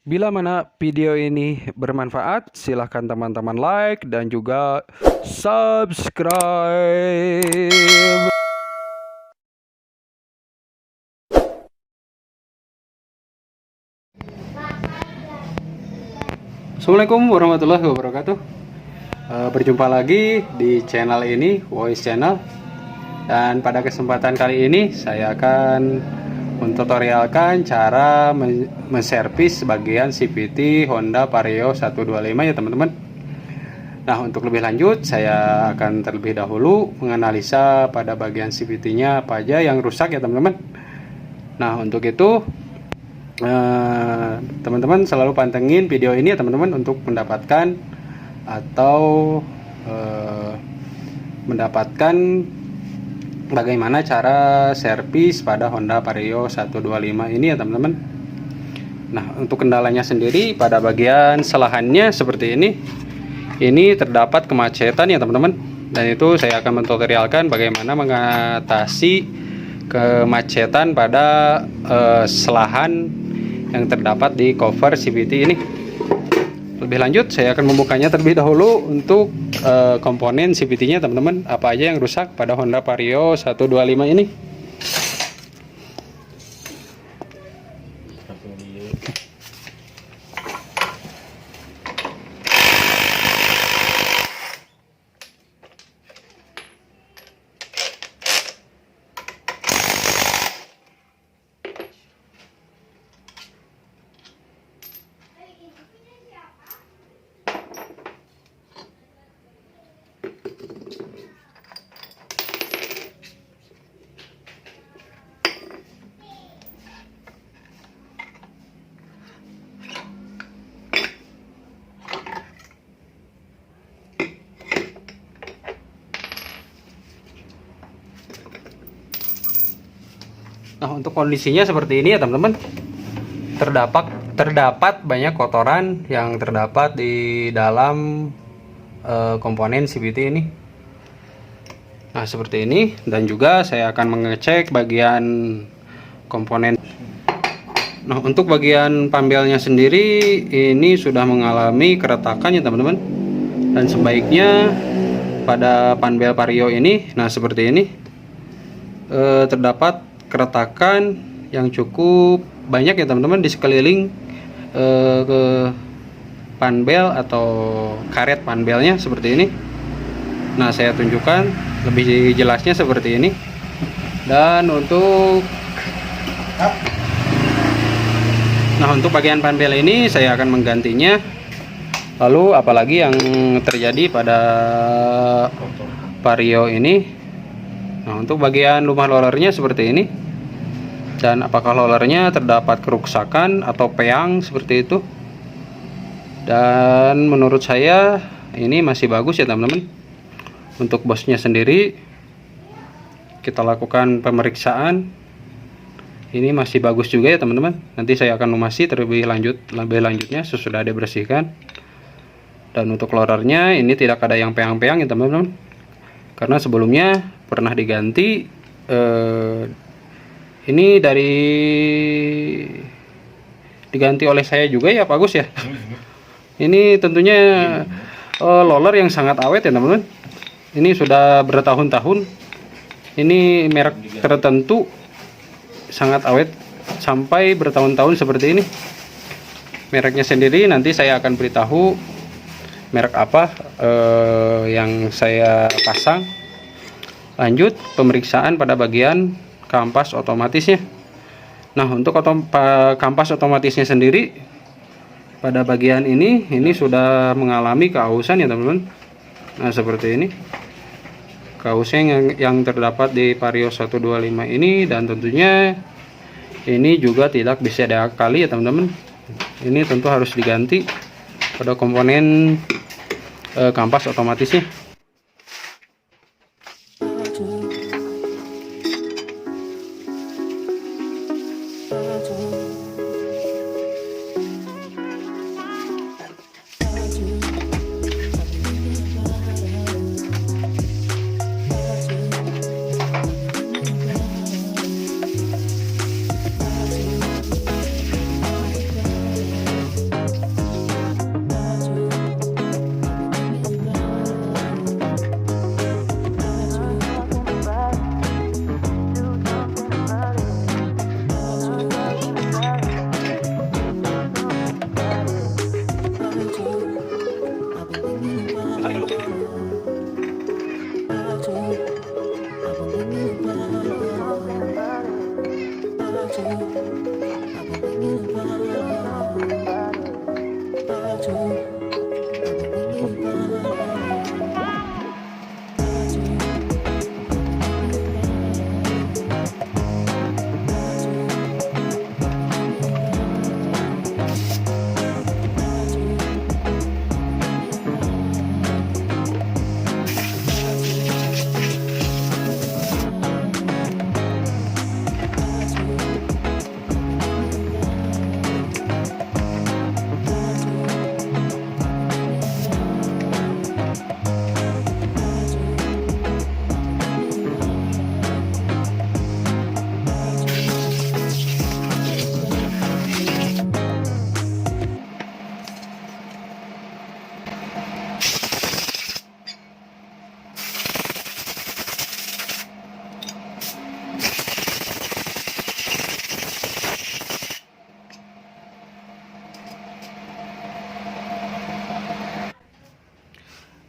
Bila mana video ini bermanfaat, silahkan teman-teman like dan juga subscribe. Assalamualaikum warahmatullahi wabarakatuh. Berjumpa lagi di channel ini, Voice Channel. Dan pada kesempatan kali ini saya akan mentutorialkan cara menservis bagian CVT Honda Vario 125 ya teman-teman. Nah, untuk lebih lanjut saya akan terlebih dahulu menganalisa pada bagian CVT-nya apa aja yang rusak ya teman-teman. Nah, untuk itu teman-teman selalu pantengin video ini ya teman-teman untuk mendapatkan mendapatkan bagaimana cara servis pada Honda Vario 125 ini ya teman-teman. Nah, untuk kendalanya sendiri pada bagian selahannya seperti ini. Ini terdapat kemacetan ya teman-teman. Dan itu saya akan mentutorialkan bagaimana mengatasi kemacetan pada selahan yang terdapat di cover CVT ini. Lebih lanjut saya akan membukanya terlebih dahulu untuk komponen CVT-nya teman-teman, apa aja yang rusak pada Honda Vario 125 ini. Nah, untuk kondisinya seperti ini ya teman-teman. Terdapat banyak kotoran yang terdapat di dalam komponen CVT ini. Nah, seperti ini. Dan juga saya akan mengecek bagian komponen. Nah, untuk bagian panbelnya sendiri ini sudah mengalami keretakan ya teman-teman. Dan sebaiknya pada panbel Vario ini, nah seperti ini, terdapat keretakan yang cukup banyak ya teman-teman di sekeliling ke panbel atau karet panbelnya seperti ini. Nah, saya tunjukkan lebih jelasnya seperti ini. Dan untuk bagian panbel ini saya akan menggantinya. Lalu apalagi yang terjadi pada Vario ini. Nah, untuk bagian lumah rollernya seperti ini. Dan apakah rollernya terdapat kerusakan atau peang seperti itu. Dan menurut saya ini masih bagus ya teman-teman. Untuk bosnya sendiri kita lakukan pemeriksaan. Ini masih bagus juga ya teman-teman. Nanti saya akan lumasi lebih lanjutnya sesudah dibersihkan. Dan untuk rollernya ini tidak ada yang peang-peang ya teman-teman. Karena sebelumnya pernah diganti. Ini diganti oleh saya juga ya Pak Gus ya. Ini tentunya roller yang sangat awet ya teman-teman. Ini sudah bertahun-tahun. Ini merek tertentu sangat awet sampai bertahun-tahun seperti ini. Mereknya sendiri nanti saya akan beritahu merek apa yang saya pasang. Lanjut pemeriksaan pada bagian kampas otomatisnya. Nah, untuk kampas otomatisnya sendiri pada bagian ini sudah mengalami keausan ya teman-teman. Nah, seperti ini keausan yang terdapat di Vario 125 ini. Dan tentunya ini juga tidak bisa diakali ya teman-teman. Ini tentu harus diganti pada komponen kampas otomatisnya.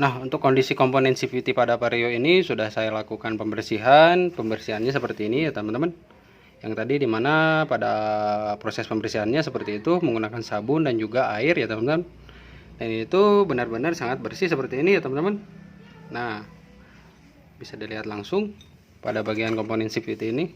Nah, untuk kondisi komponen CVT pada Vario ini sudah saya lakukan pembersihannya seperti ini ya teman-teman. Yang tadi dimana pada proses pembersihannya seperti itu menggunakan sabun dan juga air ya teman-teman. Dan itu benar-benar sangat bersih seperti ini ya teman-teman. Nah, bisa dilihat langsung pada bagian komponen CVT ini,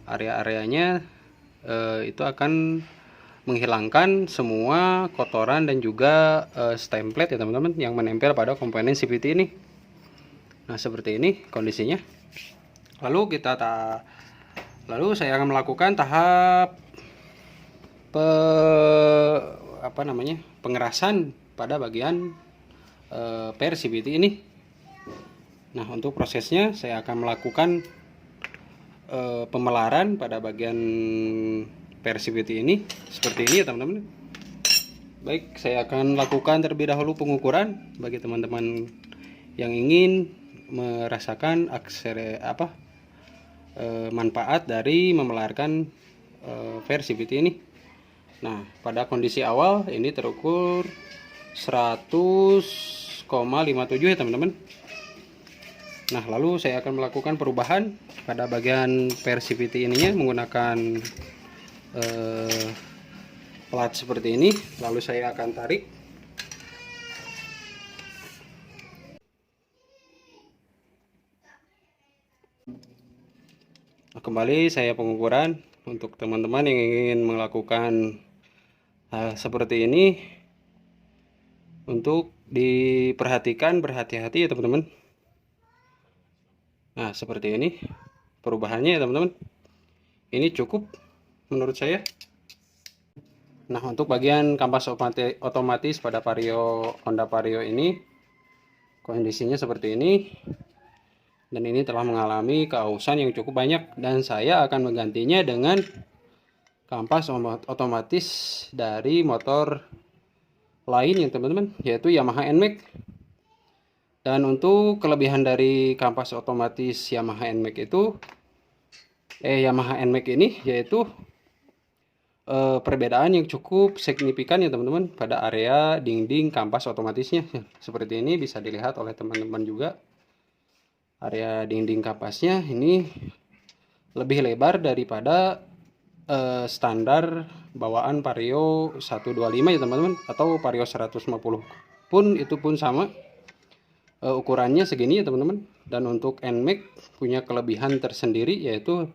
area-areanya itu akan menghilangkan semua kotoran dan juga stemplet ya teman-teman yang menempel pada komponen CVT ini. Nah, seperti ini kondisinya. Lalu saya akan melakukan tahap pengerasan pada bagian per CVT ini. Nah, untuk prosesnya saya akan melakukan pemelaran pada bagian per CVT ini seperti ini ya teman-teman. Baik, saya akan lakukan terlebih dahulu pengukuran bagi teman-teman yang ingin merasakan manfaat dari memelarkan per CVT ini. Nah, pada kondisi awal ini terukur 100,57 ya teman-teman. Nah, lalu saya akan melakukan perubahan pada bagian per CVT ininya menggunakan plat seperti ini. Lalu saya akan tarik. Nah, kembali saya pengukuran untuk teman-teman yang ingin melakukan hal seperti ini, untuk diperhatikan, berhati-hati ya teman-teman. Nah, seperti ini perubahannya ya teman-teman. Ini cukup menurut saya. Nah, untuk bagian kampas otomatis pada Vario, Honda Vario ini kondisinya seperti ini. Dan ini telah mengalami keausan yang cukup banyak, dan saya akan menggantinya dengan kampas otomatis dari motor lain ya teman-teman, yaitu Yamaha NMAX. Dan untuk kelebihan dari kampas otomatis Yamaha NMAX ini yaitu perbedaan yang cukup signifikan ya teman-teman pada area dinding kampas otomatisnya. Seperti ini bisa dilihat oleh teman-teman juga. Area dinding kampasnya ini lebih lebar daripada standar bawaan Vario 125 ya teman-teman, atau Vario 150 pun itu pun sama. Ukurannya segini ya teman-teman. Dan untuk NMAX punya kelebihan tersendiri, yaitu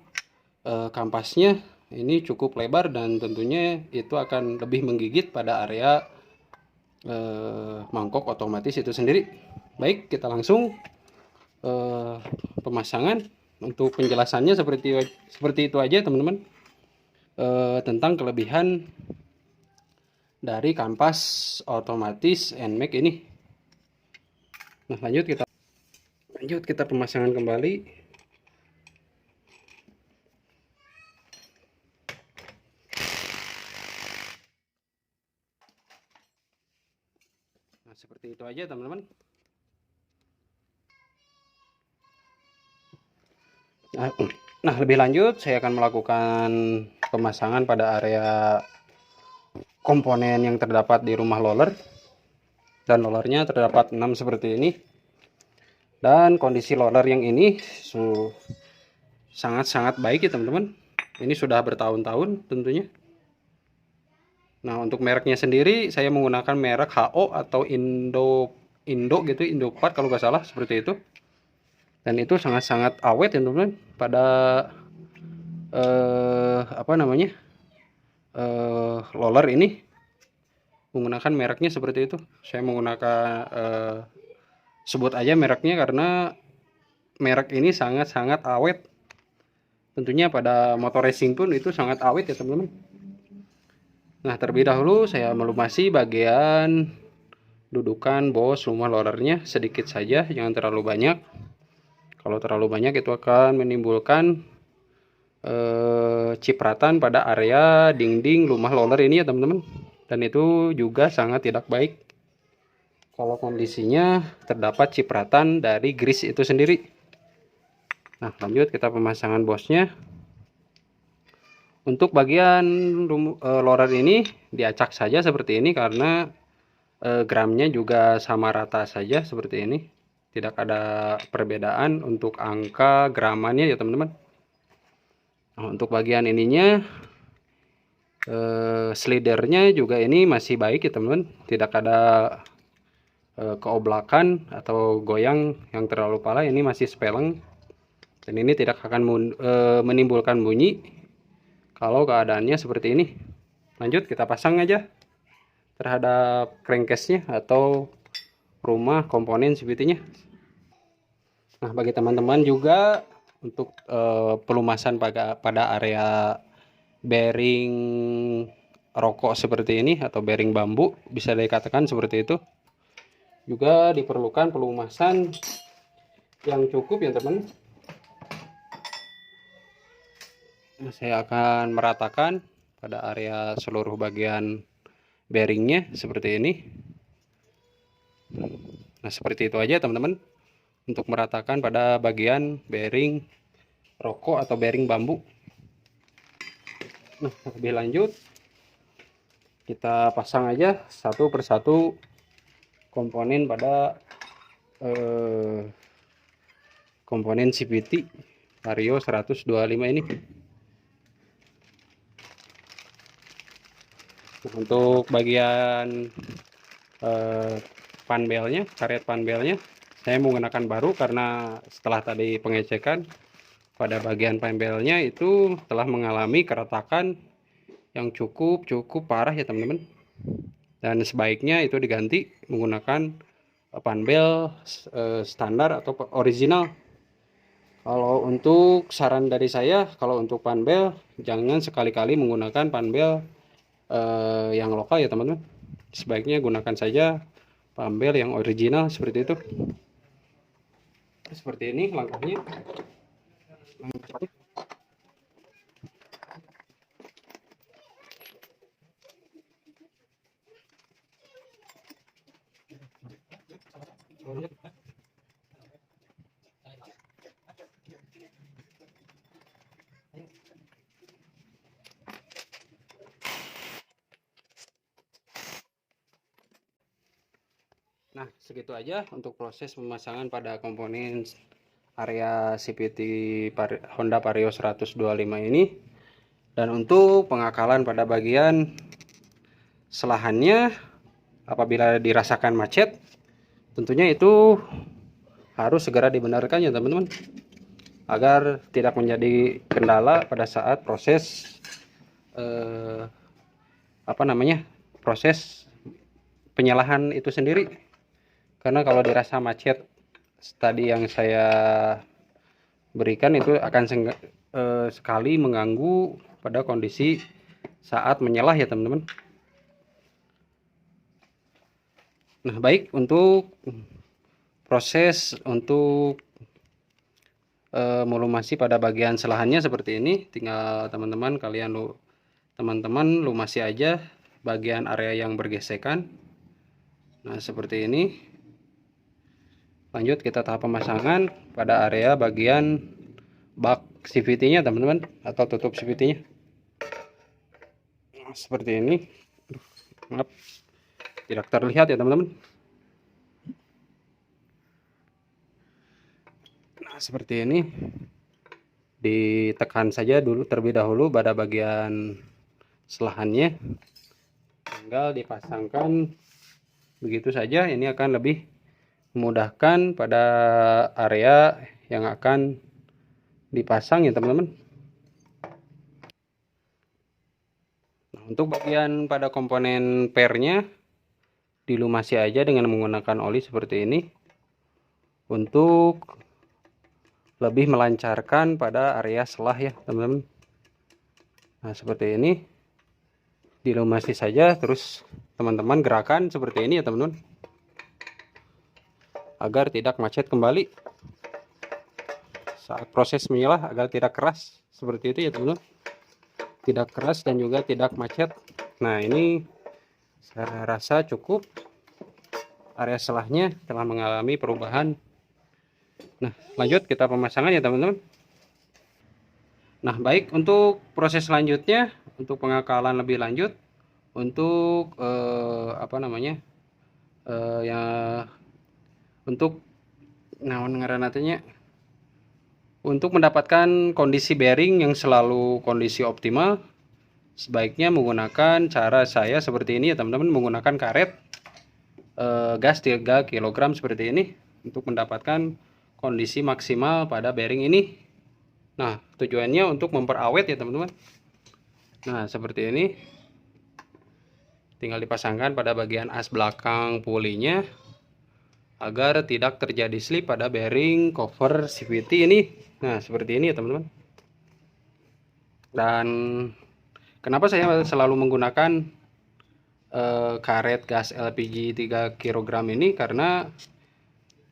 kampasnya ini cukup lebar dan tentunya itu akan lebih menggigit pada area mangkok otomatis itu sendiri. Baik, kita langsung pemasangan. Untuk penjelasannya seperti itu aja teman-teman, tentang kelebihan dari kampas otomatis NMAX ini. Nah, lanjut kita pemasangan kembali. Nah, seperti itu aja teman-teman. Nah, lebih lanjut saya akan melakukan pemasangan pada area komponen yang terdapat di rumah loler. Dan lolernya terdapat 6 seperti ini. Dan kondisi loler yang ini sangat-sangat baik ya teman-teman. Ini sudah bertahun-tahun tentunya. Nah, untuk mereknya sendiri saya menggunakan merek HO atau Indo gitu, Indopart kalau nggak salah, seperti itu. Dan itu sangat-sangat awet ya teman-teman pada loler ini. Menggunakan mereknya seperti itu. Saya menggunakan sebut aja mereknya karena merek ini sangat-sangat awet. Tentunya pada motor racing pun itu sangat awet ya teman-teman. Nah, terlebih dahulu saya melumasi bagian dudukan bos rumah lolernya sedikit saja, jangan terlalu banyak. Kalau terlalu banyak itu akan menimbulkan cipratan pada area dinding rumah loler ini ya teman-teman. Dan itu juga sangat tidak baik kalau kondisinya terdapat cipratan dari grease itu sendiri. Nah, lanjut kita pemasangan bosnya. Untuk bagian lorer ini diacak saja seperti ini karena gramnya juga sama rata saja seperti ini, tidak ada perbedaan untuk angka gramannya ya teman-teman. Nah, untuk bagian ininya slidernya juga ini masih baik ya teman-teman, tidak ada keoblakan atau goyang yang terlalu parah, ini masih speleng dan ini tidak akan menimbulkan bunyi kalau keadaannya seperti ini. Lanjut kita pasang aja terhadap crankcase-nya atau rumah komponen CVT-nya. Nah, bagi teman-teman juga untuk pelumasan pada area bearing rokok seperti ini atau bearing bambu, bisa dikatakan seperti itu, juga diperlukan pelumasan yang cukup ya teman. Nah, saya akan meratakan pada area seluruh bagian bearingnya seperti ini. Nah, seperti itu aja teman-teman untuk meratakan pada bagian bearing rokok atau bearing bambu. Nah, lebih lanjut kita pasang aja satu persatu komponen pada komponen CVT Vario 125 ini. Nah, untuk bagian panbelnya, karet panbelnya saya menggunakan baru karena setelah tadi pengecekan pada bagian panbelnya itu telah mengalami keretakan yang cukup parah ya teman-teman, dan sebaiknya itu diganti menggunakan panbel standar atau original. Kalau untuk saran dari saya, kalau untuk panbel jangan sekali-kali menggunakan panbel yang lokal ya teman-teman, sebaiknya gunakan saja panbel yang original seperti itu. Seperti ini langkahnya. Nah, segitu aja untuk proses pemasangan pada komponen area CVT Honda Vario 125 ini. Dan untuk pengakalan pada bagian selahannya, apabila dirasakan macet, tentunya itu harus segera dibenarkan ya teman-teman, agar tidak menjadi kendala pada saat proses proses penyalahan itu sendiri. Karena kalau dirasa macet tadi yang saya berikan itu akan sekali mengganggu pada kondisi saat menyelah ya teman-teman. Nah, baik, untuk proses untuk melumasi pada bagian selahannya seperti ini, tinggal teman-teman lumasi aja bagian area yang bergesekan. Nah, seperti ini. Lanjut kita tahap pemasangan pada area bagian bak CVT-nya teman-teman, atau tutup CVT-nya. Nah, seperti ini. Maaf, tidak terlihat ya teman-teman. Nah, seperti ini. Ditekan saja dulu terlebih dahulu pada bagian selahannya. Tinggal dipasangkan begitu saja. Ini akan lebih memudahkan pada area yang akan dipasang ya teman-teman. Nah, untuk bagian pada komponen pernya dilumasi aja dengan menggunakan oli seperti ini untuk lebih melancarkan pada area selah ya teman-teman. Nah, seperti ini dilumasi saja, terus teman-teman gerakan seperti ini ya teman-teman, agar tidak macet kembali saat proses menyelah, agar tidak keras seperti itu ya teman-teman, tidak keras dan juga tidak macet. Nah, ini saya rasa cukup, area selahnya telah mengalami perubahan. Nah, lanjut kita pemasangan ya teman-teman. Nah, baik, untuk proses selanjutnya untuk pengakalan lebih lanjut untuk Ya untuk naon ngaranna teh nya, untuk mendapatkan kondisi bearing yang selalu kondisi optimal, sebaiknya menggunakan cara saya seperti ini ya teman-teman, menggunakan karet gas 3 kg seperti ini untuk mendapatkan kondisi maksimal pada bearing ini. Nah, tujuannya untuk memperawet ya teman-teman. Nah, seperti ini. Tinggal dipasangkan pada bagian as belakang pulinya agar tidak terjadi slip pada bearing cover CVT ini. Nah, seperti ini ya teman-teman. Dan kenapa saya selalu menggunakan karet gas LPG 3 kg ini, karena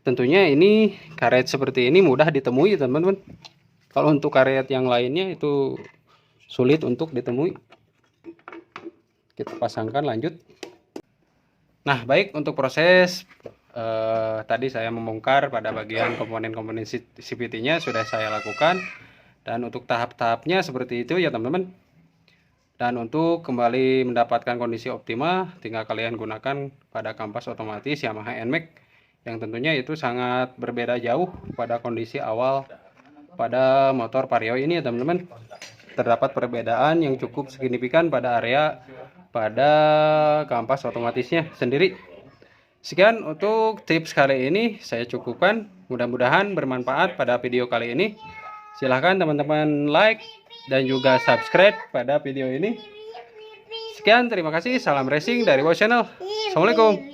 tentunya ini karet seperti ini mudah ditemui teman-teman. Kalau untuk karet yang lainnya itu sulit untuk ditemui. Kita pasangkan, lanjut. Nah, baik, untuk proses tadi saya membongkar pada bagian komponen-komponen CVT-nya sudah saya lakukan, dan untuk tahap-tahapnya seperti itu ya teman-teman. Dan untuk kembali mendapatkan kondisi optimal, tinggal kalian gunakan pada kampas otomatis Yamaha NMAX yang tentunya itu sangat berbeda jauh pada kondisi awal pada motor Vario ini ya teman-teman. Terdapat perbedaan yang cukup signifikan pada area pada kampas otomatisnya sendiri. Sekian untuk tips kali ini, saya cukupkan. Mudah-mudahan bermanfaat pada video kali ini. Silahkan teman-teman like dan juga subscribe pada video ini. Sekian, terima kasih. Salam racing dari Wow Channel. Assalamualaikum.